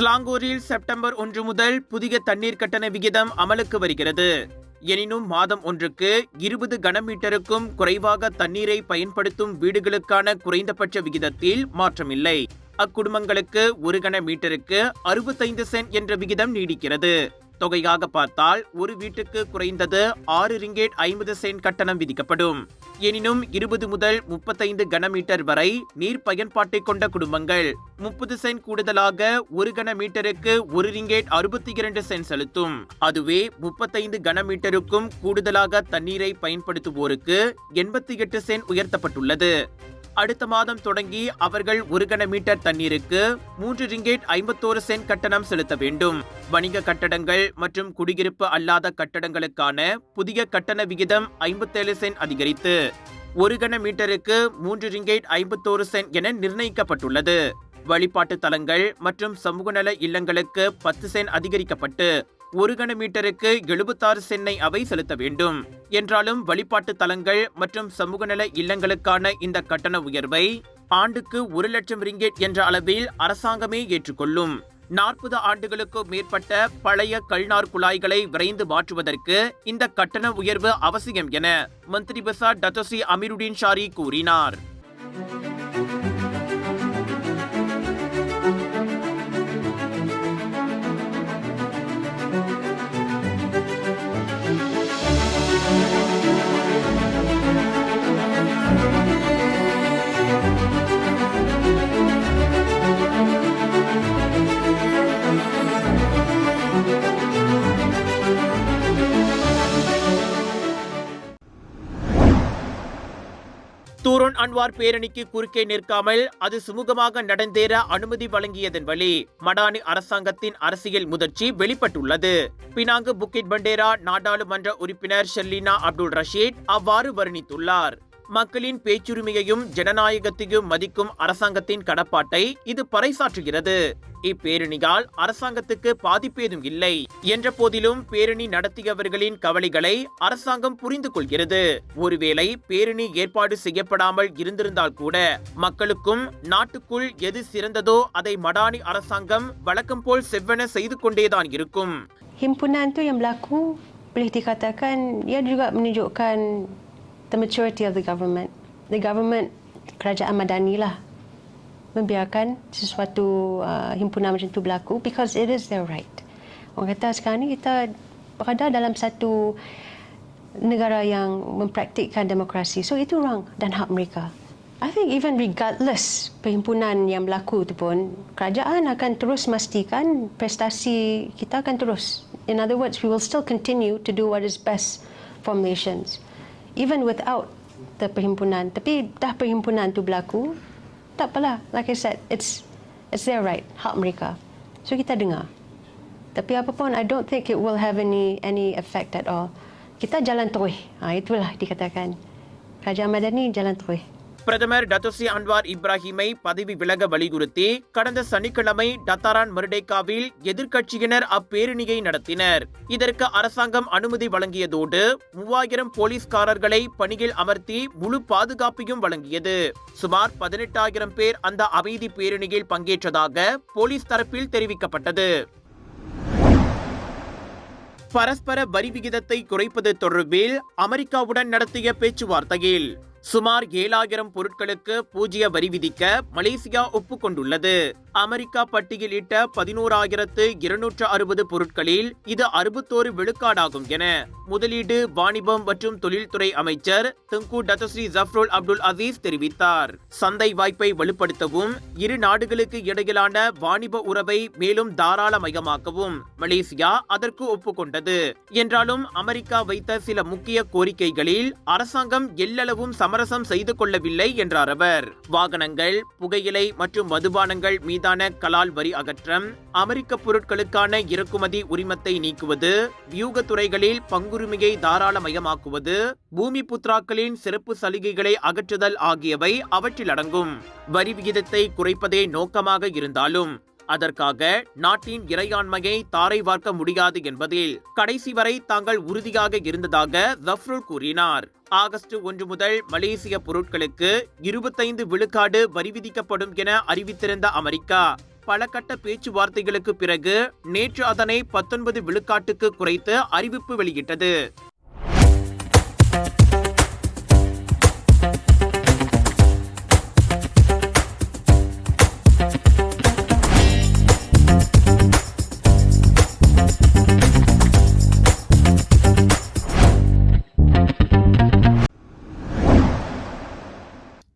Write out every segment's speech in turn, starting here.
ஸ்லாங்கூரில் September 1 முதல் புதிய தண்ணீர் கட்டண விகிதம் அமலுக்கு வருகிறது. எனினும் மாதம் ஒன்றுக்கு 20 கனமீட்டருக்கும் குறைவாக தண்ணீரை பயன்படுத்தும் வீடுகளுக்கான குறைந்தபட்ச விகிதத்தில் மாற்றமில்லை. அக்குடும்பங்களுக்கு 1 கனமீட்டருக்கு 65 சென்ட் என்ற விகிதம் நீடிக்கிறது. தொகையாக பார்த்தால் ஒரு வீட்டுக்கு குறைந்தது 6 ரிங்கேட் 50 சென்ட் கட்டணம் விதிக்கப்படும். எனினும் 20 முதல் 35 கனமீட்டர் வரை நீர் பயன்பாட்டை கொண்ட குடும்பங்கள் 30 சென்ட் கூடுதலாக 1 கனமீட்டருக்கு 1 ரிங்கேட் 62 சென்ட் செலுத்தும். அதுவே 35 கனமீட்டருக்கும் கூடுதலாக தண்ணீரை பயன்படுத்துவோருக்கு 88 சென்ட் உயர்த்தப்பட்டுள்ளது. அடுத்த மாதம் தொடங்கி அவர்கள் 1 கனமீட்டர் தண்ணீருக்கு 3 ரிங்கேட் 51 சென்ட் கட்டணம் செலுத்த வேண்டும். வணிக கட்டடங்கள் மற்றும் குடியிருப்பு அல்லாத கட்டடங்களுக்கான புதிய கட்டண விகிதம் 57 சென்ட் அதிகரித்து 1 கனமீட்டருக்கு 3 ரிங்கேட் 51 சென்ட் என நிர்ணயிக்கப்பட்டுள்ளது. வழிபாட்டு தலங்கள் மற்றும் சமூக நல இல்லங்களுக்கு 10 சென்ட் அதிகரிக்கப்பட்டு 1 கனமீட்டருக்கு 76 சென்னை அவை செலுத்த வேண்டும். என்றாலும் வழிபாட்டு தலங்கள் மற்றும் சமூக நல இல்லங்களுக்கான இந்த கட்டண உயர்வை ஆண்டுக்கு 1 லட்சம் ரிங்கேட் என்ற அளவில் அரசாங்கமே ஏற்றுக்கொள்ளும். 40 ஆண்டுகளுக்கு மேற்பட்ட பழைய கல்நார் குழாய்களை விரைந்து மாற்றுவதற்கு இந்த கட்டண உயர்வு அவசியம் என மந்திரி பெசார் டத்தோஸ்ரீ அமீருடீன் ஷாரி கூறினார். தூரோன் அன்வார் பேரணிக்கு குறுக்கே நிற்காமல் அது சுமூகமாக நடந்தேற அனுமதி வழங்கியதன் வழி மடானி அரசாங்கத்தின் அரசியல் முதிர்ச்சி வெளிப்பட்டுள்ளது. பினாங்கு புக்கிட் பண்டேரா நாடாளுமன்ற உறுப்பினர் ஷெர்லினா அப்துல் ரஷீத் அவ்வாறு வர்ணித்துள்ளார். மக்களின் பேச்சுரிமையையும் ஜனநாயகத்தையும் மதிக்கும் அரசாங்கத்தின் கடப்பாட்டை இது பறைசாற்றுகிறது. இப்பேரணியால் அரசாங்கத்துக்கு பாதிப்பேதும் இல்லை என்ற போதிலும் பேரணி நடத்தியவர்களின் கவலைகளை அரசாங்கம் புரிந்து கொள்கிறது. ஒருவேளை பேரணி ஏற்பாடு செய்யப்படாமல் இருந்திருந்தால் கூட மக்களுக்கும் நாட்டுக்குள் எது சிறந்ததோ அதை மடானி அரசாங்கம் வழக்கம் போல் செவ்வன செய்து கொண்டேதான் இருக்கும். Himpunan tu yang berlaku boleh dikatakan ia juga menunjukkan the maturity of the government. The government, kerajaan Madani lah, membiarkan sesuatu himpunan macam tu berlaku because it is their right. Orang kata sekarang ni kita berada dalam satu negara yang mempraktikkan demokrasi. So itu ruang dan hak mereka. I think even regardless perhimpunan yang berlaku tu pun, kerajaan akan terus memastikan prestasi kita akan terus. In other words, we will still continue to do what is best for nations. Even without the perhimpunan. Tapi dah perhimpunan tu berlaku, tak apalah. Like I said, it's their right, hak mereka. So kita dengar. Tapi apapun, I don't think it will have any effect at all. Kita jalan terus. Itulah dikatakan. Kerajaan Madani jalan terus. பிரதமர் Datuk Seri Anwar இப்ராஹிமை பதவி விலக வலியுறுத்தி கடந்த சனிக்கிழமை Dataran மர்டேக்காவில் எதிர்க்கட்சியினர் அப்பேரணியை நடத்தினர். இதற்கு அரசாங்கம் அனுமதி வழங்கியதோடு 3000 போலீஸ்காரர்களை பணியில் அமர்த்தி முழு பாதுகாப்பையும் வழங்கியது. சுமார் 18,000 பேர் அந்த அமைதி பேரணியில் பங்கேற்றதாக போலீஸ் தரப்பில் தெரிவிக்கப்பட்டது. பரஸ்பர வரி விகிதத்தை குறைப்பது தொடர்பில் அமெரிக்காவுடன் நடத்திய பேச்சுவார்த்தையில் சுமார் 7,000 பொருட்களுக்கு 0 வரி விதிக்க மலேசியா ஒப்புக்கொண்டுள்ளது. அமெரிக்கா பட்டியலிட்ட 11,260 பொருட்களில் இது 61 விழுக்காடாகும் என முதலீடு, வாணிபம் மற்றும் தொழில்துறை அமைச்சர் Tengku Datuk Seri Zafrul Abdul Aziz தெரிவித்தார். சந்தை வாய்ப்பை வலுப்படுத்தவும் இரு நாடுகளுக்கு இடையிலான வாணிப உறவை மேலும் தாராளமயமாக்கவும் மலேசியா அதற்கு ஒப்புக்கொண்டது. என்றாலும் அமெரிக்கா வைத்த சில முக்கிய கோரிக்கைகளில் அரசாங்கம் எல்லளவும் சமரசம் செய்து கொள்ளவில்லை என்றார் அவர். வாகனங்கள், புகையிலை மற்றும் மதுபானங்கள் மீதான கலால் வரி அகற்றம், அமெரிக்க பொருட்களுக்கான இறக்குமதி உரிமத்தை நீக்குவது, வியூக துறைகளில் பங்குரிமையை தாராளமயமாக்குவது, பூமி புத்ராக்களின் சிறப்பு சலுகைகளை அகற்றுதல் ஆகியவை அவற்றில் அடங்கும். வரி விகிதத்தை குறைப்பதே நோக்கமாக இருந்தாலும் அதற்காக நாட்டின் இறையாண்மையை தாரை வார்க்க முடியாது என்பதில் கடைசி வரை தாங்கள் உறுதியாக இருந்ததாக ஜஃப்ருல் கூறினார். ஆகஸ்ட் 1 முதல் மலேசிய பொருட்களுக்கு 25 விழுக்காடு வரி விதிக்கப்படும் என அறிவித்திருந்த அமெரிக்கா பல கட்ட பேச்சுவார்த்தைகளுக்கு பிறகு நேற்று அதனை 19 விழுக்காட்டுக்கு குறைத்து அறிவிப்பு வெளியிட்டது.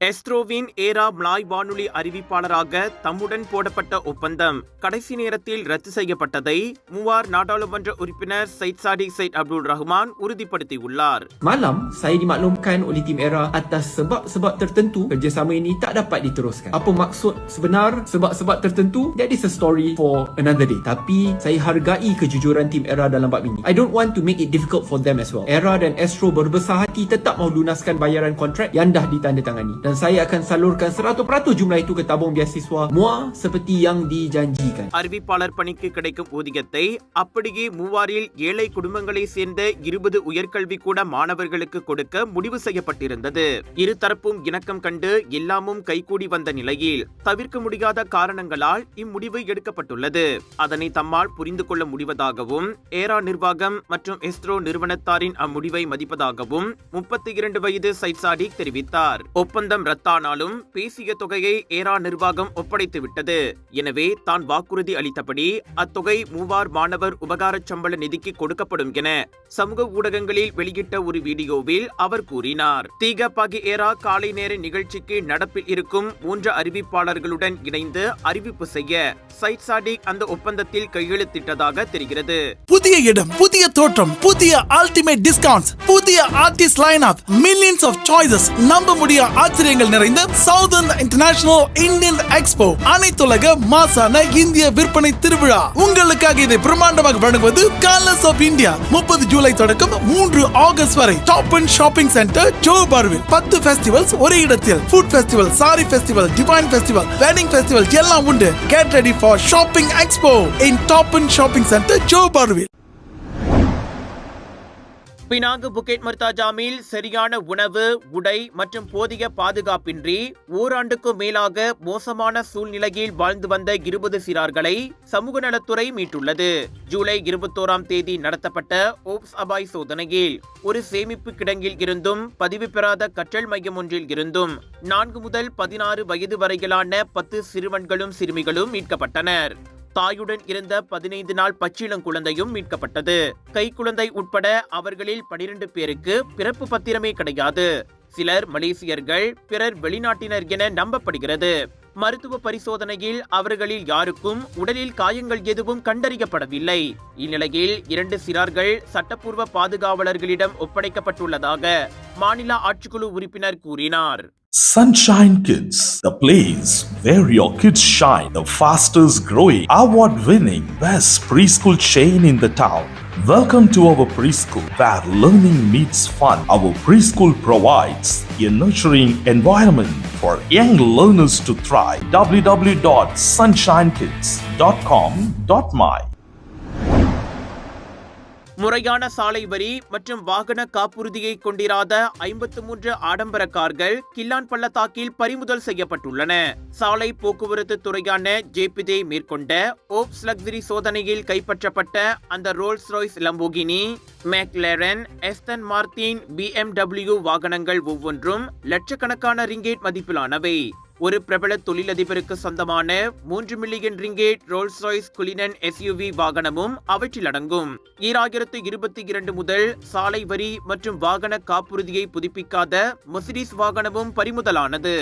எஸ்ட்ரோவின் ஏரா மலாய் வானொலி அறிவிப்பாளராக தம்முடன் போடப்பட்ட ஒப்பந்தம் கடைசி நேரத்தில் ரத்து செய்யப்பட்டதை மூவார் நாடாளுமன்ற உறுப்பினர் Syed Saddiq Syed Abdul Rahman உறுதிப்படுத்தியுள்ளார். Malam, saya dimaklumkan oleh tim ERA atas sebab-sebab tertentu kerjasama ini tak dapat diteruskan. Apa maksud sebenar sebab-sebab tertentu? That is a story for another day. Tapi saya hargai kejujuran tim ERA dalam bab ini. I don't want to make it difficult for them as well. ERA dan Astro berbesar hati tetap mahu lunaskan bayaran kontrak yang dah ditandatangani. Dan saya akan salurkan 100% jumlah itu ke tabung biasiswa MUA seperti yang dijanjikan. அறிவிப்பாளர் பணிக்கு கிடைக்கும் ஊதியத்தை அப்படியே மூவாரில் ஏழை குடும்பங்களை சேர்ந்த 20 உயர்கல்வி கூட மாணவர்களுக்கு கொடுக்க முடிவு செய்யப்பட்டிருந்தது. இருதரப்பும் இணக்கம் கண்டு எல்லாமும் கைகூடி வந்த நிலையில் தவிர்க்க முடியாத காரணங்களால் இம்முடிவு எடுக்கப்பட்டுள்ளது. அதனை தம்மால் புரிந்து கொள்ள முடிவதாகவும் ஏரா நிர்வாகம் மற்றும் எஸ்ட்ரோ நிறுவனத்தாரின் அம்முடிவை மதிப்பதாகவும் 32 வயது சைட் சாடிக் தெரிவித்தார். ஒப்பந்தம் ரத்தானாலும் பேசிய தொகையை ஏரா நிர்வாகம் ஒப்படைத்துவிட்டது. எனவே தான் வாக்குறுதி அளித்தபடி அத்தொகை மூவார் மாணவர் உபகார சம்பள நிதிக்கு கொடுக்கப்படும் என சமூக ஊடகங்களில் வெளியிட்ட ஒரு வீடியோவில் அவர் கூறினார். தீக பாகி ஏரா காலை நேர நிகழ்ச்சிக்கு நடப்பில் இருக்கும் 3 அறிவிப்பாளர்களுடன் இணைந்து அறிவிப்பு செய்ய சைட் சாடிக் அந்த ஒப்பந்தத்தில் கையெழுத்திட்டதாக தெரிகிறது. புதிய இடம், புதிய தோற்றம், புதிய அல்டிமேட் டிஸ்கவுண்ட்ஸ், புதிய artist line up, millions of choices, நம்ப முடிய ஆச்சரியங்கள் நிறைந்த சவுதர்ன் இன்டர்நேஷனல் இந்தியன் எக்ஸ்போ, அனைத்துலக மாசான இந்திய விற்பனை திருவிழா. உங்களுக்காக இதை பிரம்மாண்டமாக வழங்குவது கலர்ஸ் ஆஃப் இந்தியா. 30 ஜூலை தொடக்கம் 3 ஆகஸ்ட் வரை டாப் அண்ட் ஷாப்பிங் சென்டர் ஜோஹர்பாருவில் 10 ஃபெஸ்டிவல்ஸ் ஒரே இடத்தில். Food festival, sari festival, divine festival, wedding festival எல்லாம் உண்டு. Get ready for shopping expo in top and shopping centre ஜோஹர்பாருவில். பினாங்கு புக்கெட் மர்தாஜாமில் சரியான உணவு, உடை மற்றும் போதிய பாதுகாப்பின்றி ஓராண்டுக்கும் மேலாக மோசமான சூழ்நிலையில் வாழ்ந்து வந்த 20 சிறார்களை சமூக நலத்துறை மீட்டுள்ளது. ஜூலை 21ஆம் தேதி நடத்தப்பட்ட ஓப்ஸ் அபாய் சோதனையில் ஒரு சேமிப்பு கிடங்கில் இருந்தும் பதிவு பெறாத கற்றல் மையம் ஒன்றில் இருந்தும் 4 முதல் 16 வயது வரையிலான 10 சிறுவன்களும் சிறுமிகளும் மீட்கப்பட்டனர். தாயுடன் இருந்த 15 நாள் பச்சிளங்குழந்தையும் மீட்கப்பட்டது. கைக்குழந்தை உட்பட அவர்களில் 12 பேருக்கு பிறப்பு பத்திரமே கிடையாது. சிலர் மலேசியர்கள், பிறர் வெளிநாட்டினர் என நம்பப்படுகிறது. மருத்துவ பரிசோதனையில் அவர்களில் யாருக்கும் உடலில் காயங்கள் எதுவும் கண்டறியப்படவில்லை. இந்நிலையில் 2 சிறார்கள் சட்டப்பூர்வ பாதுகாவலர்களிடம் ஒப்படைக்கப்பட்டுள்ளதாக மாநில ஆட்சிக்குழு உறுப்பினர் கூறினார். Sunshine Kids, the place where your kids shine, the fastest growing, award-winning, best preschool chain in the town. Welcome to our preschool, where learning meets fun. Our preschool provides a nurturing environment for young learners to thrive. www.sunshinekids.com.my முறையான சாலை வரி மற்றும் வாகன காப்புறுதியை கொண்டிராத 53 ஆடம்பர கார்கள் கில்லான் பள்ளத்தாக்கில் பறிமுதல் செய்யப்பட்டுள்ளன. சாலை போக்குவரத்து துறையான ஜேபிஜே மேற்கொண்ட ஓப்ஸ் லக்ஸரி சோதனையில் கைப்பற்றப்பட்ட அந்த Rolls Royce Lamborghini, McLaren, Aston Martin, BMW வாகனங்கள் ஒவ்வொன்றும் லட்சக்கணக்கான ரிங்கேட் மதிப்பிலானவை. ஒரு பிரபல தொழிலதிபருக்கு சொந்தமான 3 million ringgit Rolls Royce Cullinan SUV வாகனமும் அவற்றில் அடங்கும். 2022 முதல் சாலை வரி மற்றும் வாகன காப்புறுதியை புதுப்பிக்காத மெர்சிடிஸ் வாகனமும் பறிமுதலானது.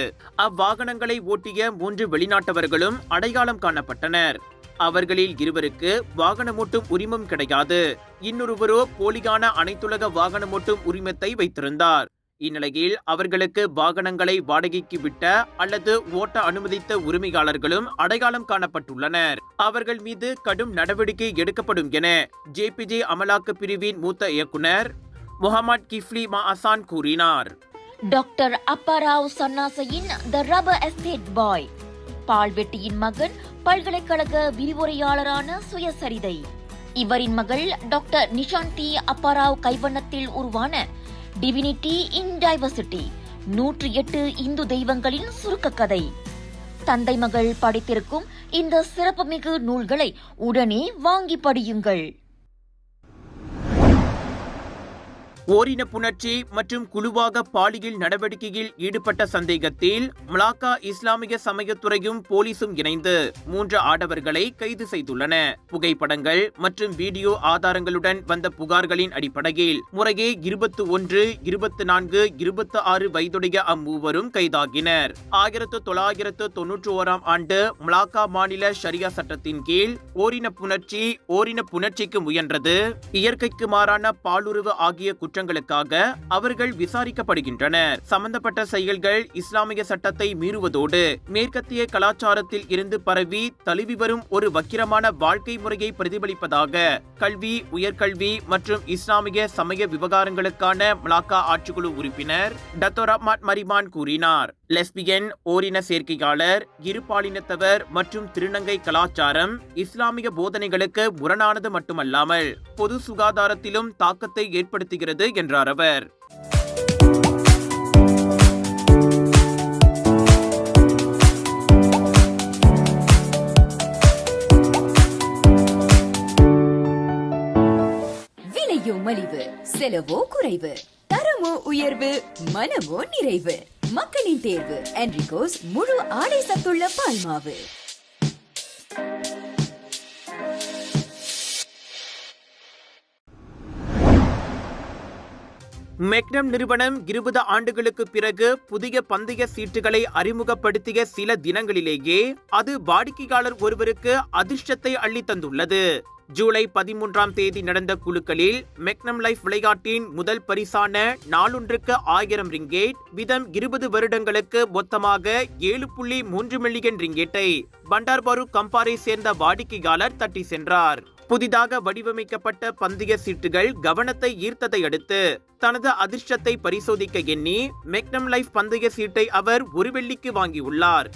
அவ்வாகனங்களை ஓட்டிய 3 வெளிநாட்டவர்களும் அடையாளம் காணப்பட்டனர். அவர்களில் 2 வாகனமோட்டும் உரிமம் கிடையாது. இன்னொருவரோ போலியான அனைத்துலக வாகனமோட்டும் உரிமத்தை வைத்திருந்தார். இந்நிலையில் அவர்களுக்கு வாகனங்களை வாடகைக்கு விட்ட அல்லது ஓட்ட அனுமதித்த உரிமையாளர்களும் அடையாளம் காணப்பட்டுள்ளனர். அவர்கள் மீது கடும் நடவடிக்கை எடுக்கப்படும் என ஜேபிஜே அமலாக்க பிரிவின் மூத்த இயக்குனர் முகமது கிஃப்லி மாஅசான் கூறினார். டாக்டர் அப்பாராவ் சன்னாசையின் த ரப்பர் எஸ்டேட் பாய், பால்வெட்டியின் மகன் பல்கலைக்கழக விரிவுரையாளரான சுயசரிதை. இவரின் மகள் டாக்டர் நிஷாந்தி அப்பாராவ் கைவண்ணத்தில் உருவான டிவினிட்டி இன் டைவர்சிட்டி 108 இந்து தெய்வங்களின் சுருக்க கதை. தந்தை மகள் படித்திருக்கும் இந்த சிறப்புமிகு நூல்களை உடனே வாங்கி படியுங்கள். ஓரின புணர்ச்சி மற்றும் குழுவாக பாலியல் நடவடிக்கையில் ஈடுபட்ட சந்தேகத்தில் மலாக்கா இஸ்லாமிய சமயத்துறையும் போலீசும் இணைந்து 3 ஆடவர்களை கைது செய்துள்ளன. புகைப்படங்கள் மற்றும் வீடியோ ஆதாரங்களுடன் வந்த புகார்களின் அடிப்படையில் முறையே 21, 24, 26 வயதுடைய அம்மூவரும் கைதாகினர். 1991ஆம் ஆண்டு மலாக்கா மாநில ஷரியா சட்டத்தின் கீழ் ஓரின புணர்ச்சிக்கு முயன்றது, இயற்கைக்கு மாறான பாலுறவு ஆகிய குற்றங்களுக்காக அவர்கள் விசாரிக்கப்படுகின்றனர். சம்பந்தப்பட்ட செயல்கள் இஸ்லாமிய சட்டத்தை மீறுவதோடு மேற்கத்திய கலாச்சாரத்தில் இருந்து பரவி தழுவி வரும் ஒரு வக்கிரமான வாழ்க்கை முறையை பிரதிபலிப்பதாக கல்வி, உயர்கல்வி மற்றும் இஸ்லாமிய சமய விவகாரங்களுக்கான மலாக்கா ஆட்சிக்குழு உறுப்பினர் டத்தோ ரஹ்மான் மரிமான் கூறினார். லெஸ்பியன், ஓரின சேர்க்கையாளர், இருபாலினத்தவர் மற்றும் திருநங்கை கலாச்சாரம் இஸ்லாமிய போதனைகளுக்கு முரணானது மட்டுமல்லாமல் பொது சுகாதாரத்திலும் தாக்கத்தை ஏற்படுத்துகிறது என்றார் அவர். விலையோ மலிவு, செலவோ குறைவு, தரமோ உயர்வு, மனமோ நிறைவு. மக்களின் தேர்வு என்ரிகோஸ் முழு ஆடை சத்துள்ள பால்மாவு. மெக்னம் நிறுவனம் 20 ஆண்டுகளுக்கு பிறகு புதிய பந்தய சீட்டுகளை அறிமுகப்படுத்திய சில தினங்களிலேயே அது வாடிக்கையாளர் ஒருவருக்கு அதிர்ஷ்டத்தை அள்ளி தந்துள்ளது. ஜூலை 13ஆம் தேதி நடந்த குழுக்களில் மெக்னம் லைஃப் விளையாட்டின் முதல் பரிசான நாளொன்றுக்கு 1000 ரிங்கேட் வீதம் 20 வருடங்களுக்கு மொத்தமாக 7.3 மில்லியன் ரிங்கேட்டை பண்டார்பாரு கம்பாரை சேர்ந்த வாடிக்கையாளர் தட்டி சென்றார். புதிதாக வடிவமைக்கப்பட்ட பந்தய சீட்டுகள் கவனத்தை ஈர்த்ததை அடுத்து தனது அதிர்ஷ்டத்தை பரிசோதிக்க எண்ணி மெக்னம் லைஃப் பந்தய சீட்டை அவர் 1 வெள்ளிக்கு வாங்கியுள்ளார்.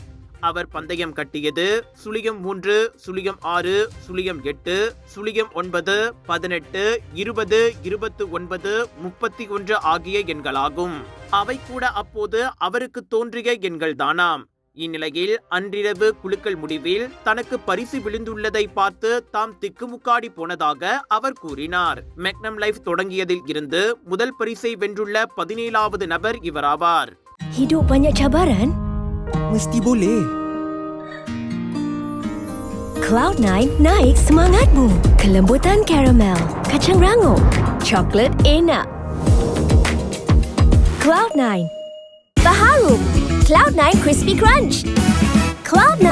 அவர் பந்தயம் கட்டியது 03, 06, 08, 09, 18, 20, 29, 31 ஆகிய எண்களாகும். அவை கூட அப்போது அவருக்கு தோன்றிய எண்கள் தானாம். இந்நிலையில் அன்றிரவு குலுக்கல் முடிவில் தனக்கு பரிசு விழுந்துள்ளதை பார்த்து தாம் திக்குமுக்காடி போனதாக அவர் கூறினார். மெக்னம் லைஃப் தொடங்கியதில் இருந்து முதல் பரிசை வென்றுள்ள 17வது நபர் இவராவார். Hidup banyak cabaran? Mesti boleh. Cloud9 naik semangatmu. Kelembutan karamel, kacang rangup, coklat enak. Cloud9. Baharu. Cloud9 Crispy Crunch. Cloud9.